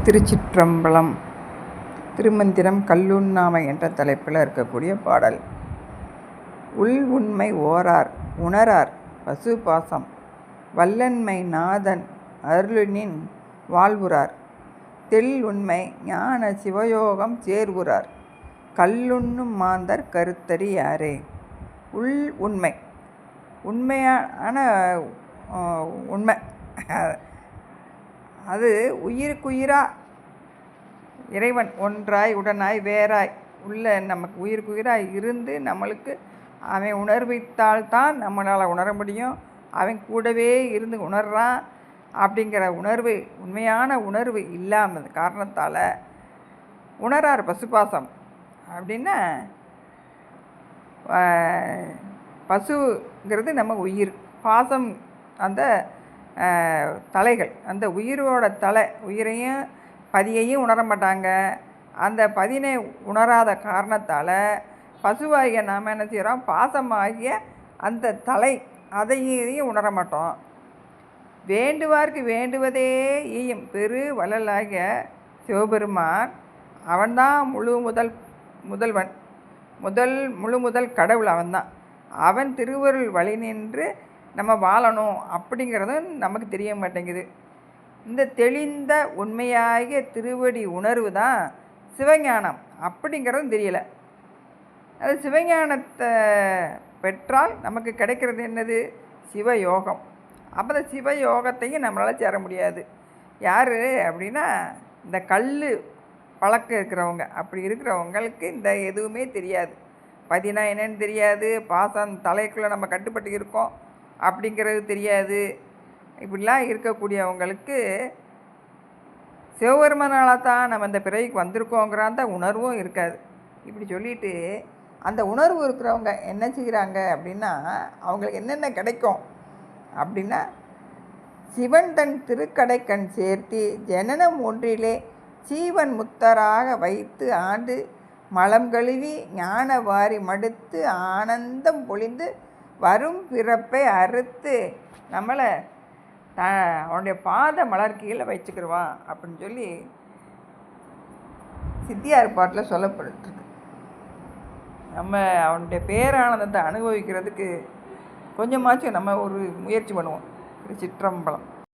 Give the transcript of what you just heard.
திருச்சிற்றம்பலம். திருமந்திரம் கல்லுண்ணாமை என்ற தலைப்பில் இருக்கக்கூடிய பாடல். உள் உண்மை ஓரார் உணரார் பசு பாசம் வல்லன்மை நாதன் அருளினின் வாழ்வுறார் தெள் உண்மை ஞான சிவயோகம் சேர்வுறார் கல்லுண்ணும் மாந்தர் கருத்தறி யாரே. உள் உண்மை, உண்மையான உண்மை, அது உயிருக்குயிராக இறைவன் ஒன்றாய் உடனாய் வேறாய் உள்ள நமக்கு உயிருக்குயிராக இருந்து நம்மளுக்கு அவன் உணர்வித்தால்தான் நம்மளால் உணர முடியும். அவன் கூடவே இருந்து உணர்றான் அப்படிங்கிற உணர்வு, உண்மையான உணர்வு இல்லாமல் காரணத்தால் உணரார் பசுபாசம். அப்படின்னா பசுங்கிறது நம்ம உயிர், பாசம் அந்த தலைகள், அந்த உயிரோட தலை, உயிரையும் பதியையும் உணர மாட்டாங்க. அந்த பதினை உணராத காரணத்தால் பசுவாகிய நாம் என்ன செய்கிறோம், பாசமாகிய அந்த தலை அதையும் உணர மாட்டோம். வேண்டுவார்க்கு வேண்டுவதே ஈயும் பெரு வள்ளலாகிய சிவபெருமான் அவன்தான் முதல்வன், முழு முதல் கடவுள் அவன்தான். அவன் திருவருள் வழி நின்று நம்ம வாழணும் அப்படிங்கிறதும் நமக்கு தெரிய மாட்டேங்குது. இந்த தெளிந்த உண்மையாகிய திருவடி உணர்வு தான் சிவஞானம் அப்படிங்கிறதும் தெரியலை. அது சிவஞானத்தை பெற்றால் நமக்கு கிடைக்கிறது என்னது, சிவயோகம். அப்போ அந்த சிவயோகத்தையும் நம்மளால் சேர முடியாது. யார் அப்படின்னா இந்த கல் பழக்கம் இருக்கிறவங்க. அப்படி இருக்கிறவங்களுக்கு இந்த எதுவுமே தெரியாது. பதினா என்னன்னு தெரியாது, பாசம் தலைக்குள்ளே நம்ம கட்டுப்பட்டு இருக்கோம் அப்படிங்கிறது தெரியாது. இப்படிலாம் இருக்கக்கூடியவங்களுக்கு சிவபெருமானால் தான் நம்ம இந்த பிறவிக்கு வந்திருக்கோங்கிற அந்த உணர்வும் இருக்காது. இப்படி சொல்லிட்டு அந்த உணர்வு இருக்கிறவங்க என்ன செய்கிறாங்க அப்படின்னா, அவங்களுக்கு என்னென்ன கிடைக்கும் அப்படின்னா, சிவன் தன் திருக்கடைக்கண் சேர்த்தி ஜனனம் ஒன்றிலே சீவன் முத்தராக வைத்து ஆண்டு மலம் கழுவி ஞான வாரி மடுத்து ஆனந்தம் பொழிந்து வரும் பிறப்பை அறுத்து நம்மளை அவனுடைய பாத மலர் கீழே வச்சுக்கிடுவான் அப்படின்னு சொல்லி சித்தியார் பாட்டில் சொல்லப்பட்டுருக்கு. நம்ம அவனுடைய பேரானந்தத்தை அனுபவிக்கிறதுக்கு கொஞ்சமாச்சும் நம்ம ஒரு முயற்சி பண்ணுவோம். திருச்சிற்றம்பலம்.